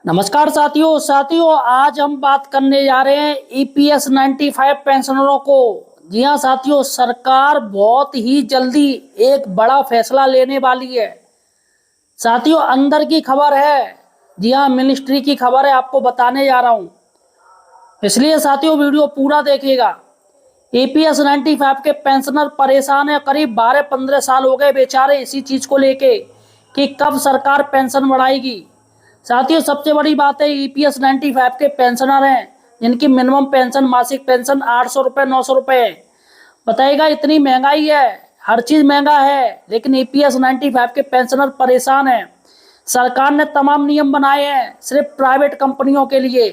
नमस्कार साथियों आज हम बात करने जा रहे हैं ईपीएस 95 पेंशनरों को। जी हाँ साथियों, सरकार बहुत ही जल्दी एक बड़ा फैसला लेने वाली है। साथियों अंदर की खबर है, जी हाँ मिनिस्ट्री की खबर है, आपको बताने जा रहा हूँ, इसलिए साथियों वीडियो पूरा देखिएगा। ईपीएस 95 के पेंशनर परेशान है, करीब 12-15 साल हो गए बेचारे इसी चीज को लेके कि कब सरकार पेंशन बढ़ाएगी। साथियों सबसे बड़ी बात है, ईपीएस 95 के पेंशनर हैं जिनकी मिनिमम पेंशन मासिक पेंशन 800 रुपये 900 रुपये है। बताइएगा, इतनी महंगाई है, हर चीज महंगा है, लेकिन ईपीएस 95 के पेंशनर परेशान हैं। सरकार ने तमाम नियम बनाए हैं सिर्फ प्राइवेट कंपनियों के लिए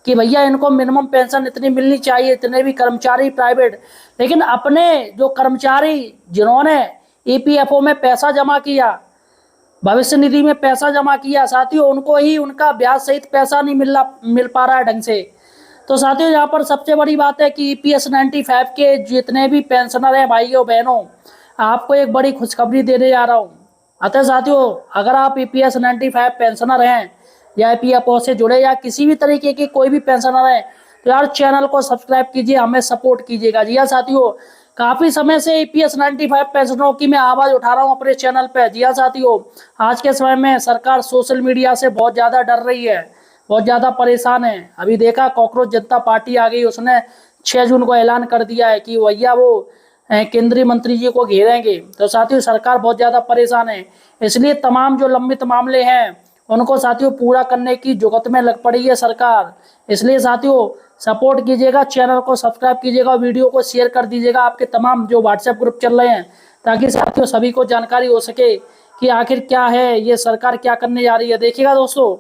कि भैया इनको मिनिमम पेंशन इतनी मिलनी चाहिए, इतने भी कर्मचारी प्राइवेट, लेकिन अपने जो कर्मचारी जिन्होंने ईपीएफओ में पैसा जमा किया, भविष्य निधि में पैसा जमा किया, साथियों उनको ही उनका ब्याज सहित पैसा नहीं मिल पा रहा है ढंग से। तो साथियों यहाँ पर सबसे बड़ी बात है कि ईपीएस 95 के जितने भी पेंशनर हैं भाइयों बहनों, आपको एक बड़ी खुशखबरी देने जा रहा हूँ। अतः साथियों अगर आप ईपीएस 95 पेंशनर हैं या ईपीएफओ से जुड़े या किसी भी तरीके के कोई भी पेंशनर है तो यार चैनल को सब्सक्राइब कीजिए, हमें सपोर्ट कीजिएगा। जी हाँ साथियों, काफी समय से ईपीएस 95 पेंशनरों की मैं आवाज उठा रहा हूँ अपने चैनल पे। जी हाँ साथियों, आज के समय में सरकार सोशल मीडिया से बहुत ज्यादा डर रही है, बहुत ज्यादा परेशान है। अभी देखा कॉकरोच जनता पार्टी आ गई, उसने 6 जून को ऐलान कर दिया है कि भैया वो केंद्रीय मंत्री जी को घेरेंगे। तो साथियों सरकार बहुत ज्यादा परेशान है, इसलिए तमाम जो लंबित मामले हैं उनको साथियों पूरा करने की जुगत में लग पड़ी है सरकार। इसलिए साथियों सपोर्ट कीजिएगा, चैनल को सब्सक्राइब कीजिएगा, वीडियो को शेयर कर दीजिएगा आपके तमाम जो व्हाट्सएप ग्रुप चल रहे हैं, ताकि साथियों सभी को जानकारी हो सके कि आखिर क्या है ये सरकार क्या करने जा रही है। देखिएगा दोस्तों,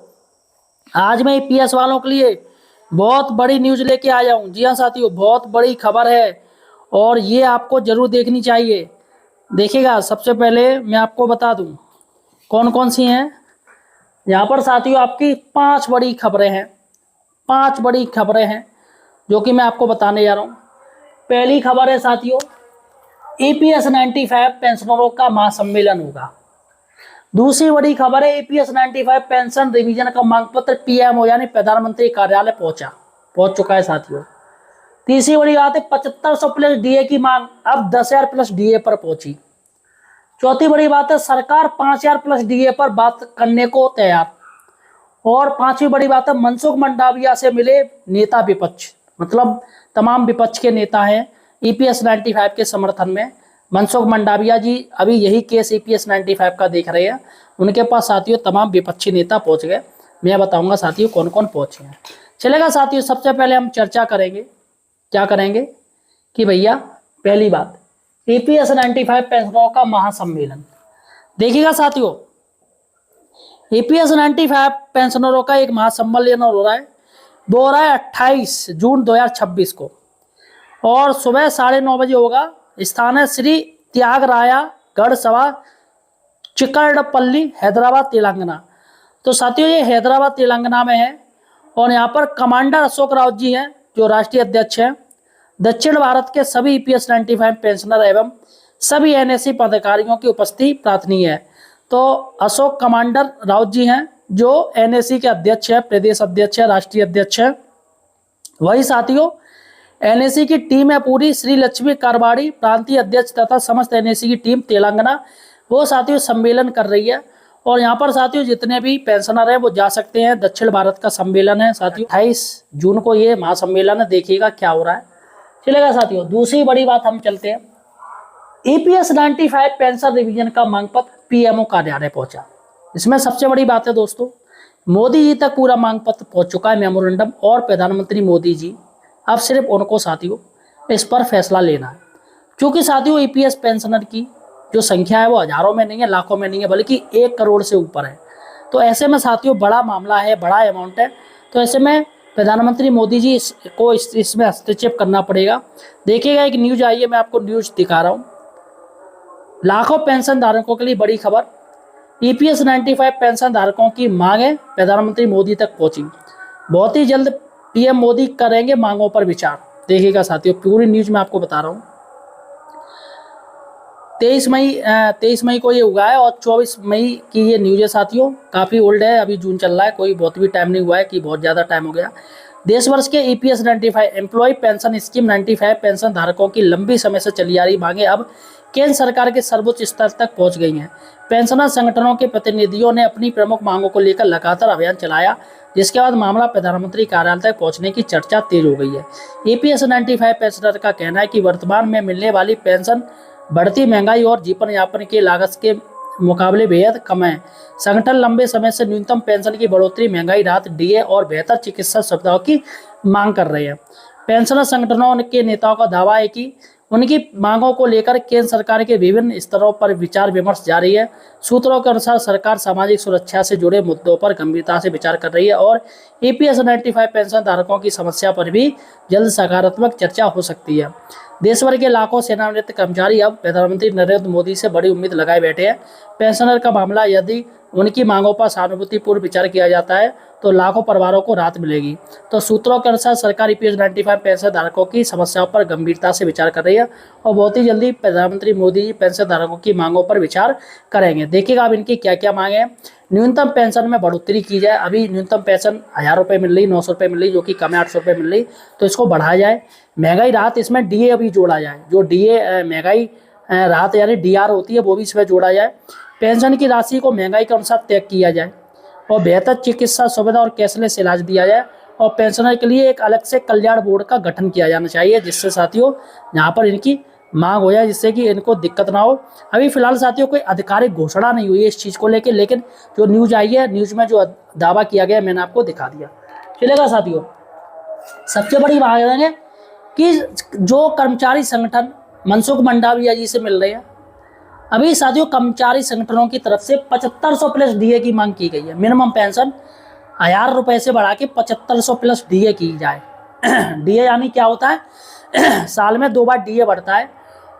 आज मैं ईपीएस वालों के लिए बहुत बड़ी न्यूज लेके आया हूँ। जी हाँ साथियों, बहुत बड़ी खबर है और ये आपको जरूर देखनी चाहिए। देखिएगा, सबसे पहले मैं आपको बता दूं कौन कौन सी हैं। यहाँ पर साथियों आपकी 5 बड़ी खबरें हैं, 5 बड़ी खबरें हैं जो कि मैं आपको बताने जा रहा हूँ। पहली खबर है साथियों, ईपीएस 95 पेंशनरों का महासम्मेलन होगा। दूसरी बड़ी खबर है, ईपीएस 95 पेंशन रिवीजन का मांग पत्र पीएमओ यानी प्रधानमंत्री कार्यालय पहुंच चुका है साथियों। तीसरी बड़ी बात है, 7500 प्लस डीए की मांग अब 10,000 प्लस डीए पर पहुंची। चौथी बड़ी बात है, सरकार 5,000 प्लस डीए पर बात करने को तैयार। और पांचवी बड़ी बात है, मनसुख मंडाविया से मिले नेता विपक्ष, मतलब तमाम विपक्ष के नेता हैं ईपीएस 95 के समर्थन में। मनसुख मंडाविया जी अभी यही केस ईपीएस 95 का देख रहे हैं, उनके पास साथियों तमाम विपक्षी नेता पहुंच गए। मैं बताऊंगा साथियों कौन कौन पहुंचे हैं। चलेगा साथियों, सबसे पहले हम चर्चा करेंगे, क्या करेंगे कि भैया पहली बात, ईपीएस 95 पेंशनरों का महासम्मेलन। देखिएगा साथियों, ईपीएस 95 पेंशनरों का एक महासम्मेलन हो रहा है, वो हो रहा है 28 जून 2026 को, और सुबह 9:30 बजे होगा। स्थान है श्री त्यागराया गढ़ सभा, चिकरडपल्ली, हैदराबाद तेलंगाना। तो साथियों ये हैदराबाद तेलंगाना में है, और यहाँ पर कमांडर अशोक राउत जी हैं जो राष्ट्रीय अध्यक्ष हैं। दक्षिण भारत के सभी ईपीएस 95 पेंशनर एवं सभी एनएससी पदाधिकारियों की उपस्थिति प्रार्थनीय है। तो अशोक कमांडर राउत जी हैं जो एनएससी के अध्यक्ष है, प्रदेश अध्यक्ष है, राष्ट्रीय अध्यक्ष है। वही साथियों एनएससी की टीम है पूरी, श्री लक्ष्मी कारवाड़ी प्रांतीय अध्यक्ष तथा समस्त एनएससी की टीम तेलंगाना, वो साथियों सम्मेलन कर रही है। और यहाँ पर साथियों जितने भी पेंशनर हैं वो जा सकते हैं। दक्षिण भारत का सम्मेलन है साथियों, 28 जून को ये महासम्मेलन है, देखिएगा क्या हो रहा है। चलेगा साथियों, दूसरी बड़ी बात हम चलते हैं, ईपीएस 95 पेंशन रिवीजन का मांग पत्र पीएमओ कार्यालय पहुंचा। इसमें सबसे बड़ी बात है दोस्तों, मोदी जी तक पूरा मांग पत्र पहुंच चुका है मेमोरेंडम, और प्रधानमंत्री मोदी जी अब सिर्फ उनको साथियों इस पर फैसला लेना है। क्योंकि साथियों ईपीएस पेंशनर की जो संख्या है वो हजारों में नहीं है, लाखों में नहीं है, बल्कि 1 करोड़ से ऊपर है। तो ऐसे में साथियों बड़ा मामला है, बड़ा अमाउंट है। तो ऐसे में प्रधानमंत्री मोदी जी को इसमें हस्तक्षेप करना पड़ेगा। देखिएगा एक न्यूज आई है, मैं आपको न्यूज दिखा रहा हूँ। लाखों पेंशन धारकों के लिए बड़ी खबर, ईपीएस 95 पेंशन धारकों की मांगे प्रधानमंत्री मोदी तक पहुंची। बहुत ही जल्द पीएम मोदी करेंगे मांगों पर विचार। देखिएगा साथियों, पूरी न्यूज में आपको बता रहा हूं। 23 मई को ये हुआ है और 24 मई की ये न्यूज़ है साथियों, काफ़ी ओल्ड है, अभी जून चल रहा है, कोई बहुत भी टाइम नहीं हुआ है कि बहुत ज़्यादा टाइम हो गया। देश वर्ष के EPS 95 employ pension scheme 95 pension धारकों की लंबी समय से चली आ रही मांगे अब केंद्र सरकार के सर्वोच्च स्तर तक पहुंच गई हैं। पेंशनर संगठनों के प्रतिनिधियों ने अपनी प्रमुख मांगों को लेकर लगातार अभियान चलाया, जिसके बाद मामला प्रधानमंत्री कार्यालय तक पहुंचने की चर्चा तेज हो गई है। ईपीएस 95 पेंशनर का कहना है कि वर्तमान में मिलने वाली पेंशन बढ़ती महंगाई और जीवन यापन की लागत के मुकाबले बेहद कम है। संगठन लंबे समय से न्यूनतम पेंशन की बढ़ोतरी, महंगाई राहत, डीए और बेहतर चिकित्सा सुविधाओं की मांग कर रहे हैं। पेंशनर संगठनों के नेताओं का दावा है कि उनकी मांगों को लेकर केंद्र सरकार के विभिन्न स्तरों पर विचार विमर्श जारी है। सूत्रों के अनुसार सरकार सामाजिक सुरक्षा से जुड़े मुद्दों पर गंभीरता से विचार कर रही है और ईपीएस 95 पेंशन धारकों की समस्या पर भी जल्द सकारात्मक चर्चा हो सकती है। देश भर के लाखों सेवानिवृत्त कर्मचारी अब प्रधानमंत्री नरेंद्र मोदी से बड़ी उम्मीद लगाए बैठे हैं। पेंशनर का मामला, यदि उनकी मांगों पर सहानुभूतिपूर्ण विचार किया जाता है तो लाखों परिवारों को राहत मिलेगी। तो सूत्रों के अनुसार सरकार ईपीएस 95 पेंशन धारकों की समस्याओं पर गंभीरता से विचार कर रही है और बहुत ही जल्दी प्रधानमंत्री मोदी जी पेंशन धारकों की मांगों पर विचार करेंगे। देखिएगा अब इनकी क्या क्या मांगे हैं। न्यूनतम पेंशन में बढ़ोतरी की जाए। अभी न्यूनतम पेंशन 1000 रुपये मिल रही, 900 रुपये मिल रही, जो कि कम है 800 रुपये मिल रही, तो इसको बढ़ाया जाए। महंगाई राहत, इसमें डीए अभी जोड़ा जाए, जो डीए महंगाई राहत यानी डीआर होती है वो भी इसमें जोड़ा जाए। पेंशन की राशि को महंगाई के अनुसार तय किया जाए और बेहतर चिकित्सा सुविधा और कैशलेस इलाज दिया जाए और पेंशनर के लिए एक अलग से कल्याण बोर्ड का गठन किया जाना चाहिए, जिससे साथियों यहाँ पर इनकी मांग हो जाए, जिससे कि इनको दिक्कत ना हो। अभी फिलहाल साथियों कोई आधिकारिक घोषणा नहीं हुई है इस चीज़ को लेकर, लेकिन जो न्यूज आई है, न्यूज में जो दावा किया गया मैंने आपको दिखा दिया। चलेगा साथियों, सबसे बड़ी बात है कि जो कर्मचारी संगठन मनसुख मंडाविया जी से मिल रहे हैं, अभी साथियों कर्मचारी संगठनों की तरफ से 7500 प्लस डीए की मांग की गई है। मिनिमम पेंशन 1000 रुपये से बढ़ा के 7500 प्लस डीए की जाए। डीए यानी क्या होता है, साल में 2 बार डीए बढ़ता है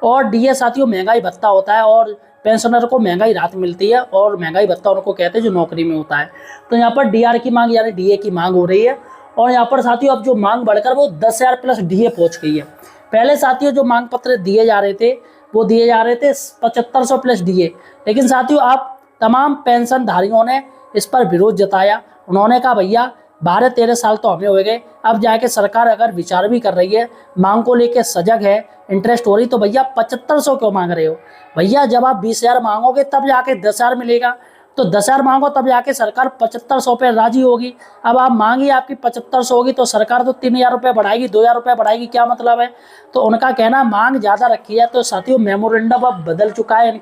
और डीए साथियों महंगाई भत्ता होता है और पेंशनर को महंगाई राहत मिलती है और महंगाई भत्ता उनको कहते हैं जो नौकरी में होता है। तो यहाँ पर डीआर की मांग यानी डीए की मांग हो रही है और यहाँ पर साथियों अब जो मांग बढ़कर वो 10,000 प्लस डीए पहुँच गई है। पहले साथियों जो मांग पत्र दिए जा रहे थे वो दिए जा रहे थे 7500 प्लस डीए, लेकिन साथियों अब तमाम पेंशनधारियों ने इस पर विरोध जताया। उन्होंने कहा भैया 12-13 साल तो हमें हो गए, अब जाके सरकार अगर विचार भी कर रही है, मांग को लेकर सजग है, इंटरेस्ट हो रही, तो भैया 7500 क्यों मांग रहे हो? भैया जब आप 20,000 मांगोगे तब जाके 10,000 मिलेगा, तो 10,000 मांगो तब जाके सरकार 7500 पे राजी होगी। अब आप मांगी आपकी 7500 होगी तो सरकार तो 3,000 रुपये बढ़ाएगी, 2,000 रुपये बढ़ाएगी, क्या मतलब है? तो उनका कहना मांग ज़्यादा रखी है। तो साथियों मेमोरेंडम अब बदल चुका है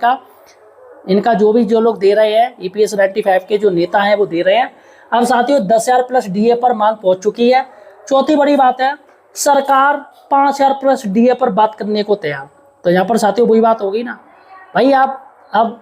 इनका जो लोग दे रहे हैं, ईपीएस 95 के जो नेता हैं वो दे रहे हैं। अब साथियों 10,000 प्लस डीए पर मांग पहुंच चुकी है। चौथी बड़ी बात है, सरकार 5,000 प्लस डीए पर बात करने को तैयार। तो यहाँ पर साथियों वही बात होगी ना भाई, आप अब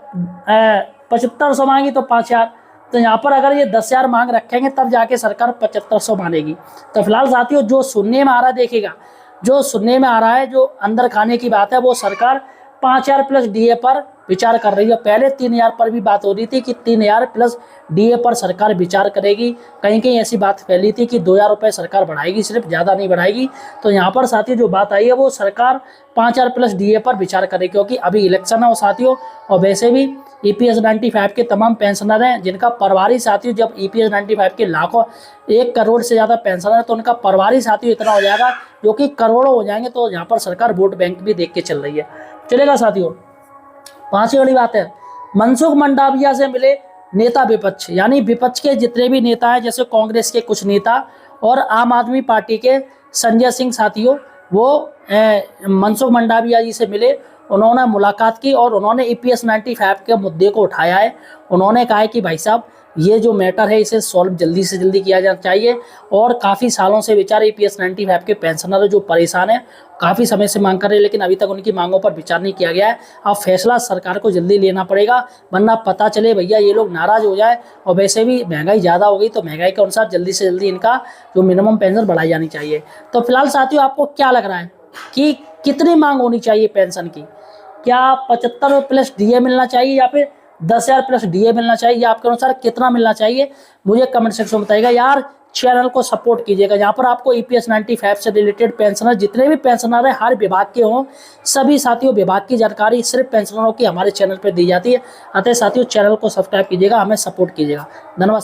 7500 मांगी तो 5,000, तो यहाँ पर अगर ये 10,000 मांग रखेंगे तब जाके सरकार 7500 मानेगी। तो फिलहाल साथियों जो सुनने में आ रहा है, देखिएगा जो सुनने में आ रहा है, जो अंदर खाने की बात है, वो सरकार 5,000 प्लस डीए पर विचार कर रही है। पहले 3,000 पर भी बात हो रही थी कि 3,000 प्लस डीए पर सरकार विचार करेगी। कहीं कहीं ऐसी बात फैली थी कि 2,000 रुपये सरकार बढ़ाएगी, सिर्फ, ज़्यादा नहीं बढ़ाएगी। तो यहाँ पर साथियों जो बात आई है वो सरकार 5,000 प्लस डीए पर विचार करेगी, क्योंकि अभी इलेक्शन है साथियों, और वैसे भी ईपीएस 95 के तमाम पेंशनर हैं जिनका परिवारी साथियों, जब ईपीएस 95 के लाखों 1 करोड़ से ज़्यादा पेंशनर है तो उनका परिवारी साथियों इतना हो जाएगा जो कि करोड़ों हो जाएंगे। तो यहाँ पर सरकार वोट बैंक भी देख के चल रही है। चलेगा साथियों, 5वीं बड़ी बात है, मनसुख मंडाविया से मिले नेता विपक्ष, यानी विपक्ष के जितने भी नेता हैं, जैसे कांग्रेस के कुछ नेता और आम आदमी पार्टी के संजय सिंह साथियों, वो मनसुख मंडाविया जी से मिले। उन्होंने मुलाकात की और उन्होंने ईपीएस 95 के मुद्दे को उठाया है। उन्होंने कहा है कि भाई साहब ये जो मैटर है इसे सॉल्व जल्दी से जल्दी किया जाना चाहिए और काफ़ी सालों से विचार ईपीएस 95 के पेंशनर जो परेशान हैं, काफ़ी समय से मांग कर रहे हैं, लेकिन अभी तक उनकी मांगों पर विचार नहीं किया गया है। अब फैसला सरकार को जल्दी लेना पड़ेगा, वरना पता चले भैया ये लोग नाराज़ हो जाए। और वैसे भी महंगाई ज़्यादा हो गई, तो महंगाई के अनुसार जल्दी से जल्दी इनका जो मिनिमम पेंशन बढ़ाई जानी चाहिए। तो फिलहाल साथियों आपको क्या लग रहा है कि कितनी मांग होनी चाहिए पेंशन की? क्या 75 प्लस डीए मिलना चाहिए या फिर 10,000 प्लस डीए मिलना चाहिए, या आपके अनुसार कितना मिलना चाहिए? मुझे कमेंट सेक्शन में बताइएगा। यार चैनल को सपोर्ट कीजिएगा। यहाँ पर आपको EPS 95 से रिलेटेड पेंशनर, जितने भी पेंशनर हैं हर विभाग के हों, सभी साथियों विभाग की जानकारी सिर्फ पेंशनरों की हमारे चैनल पर दी जाती है। अतः साथियों चैनल को सब्सक्राइब कीजिएगा, हमें सपोर्ट कीजिएगा। धन्यवाद।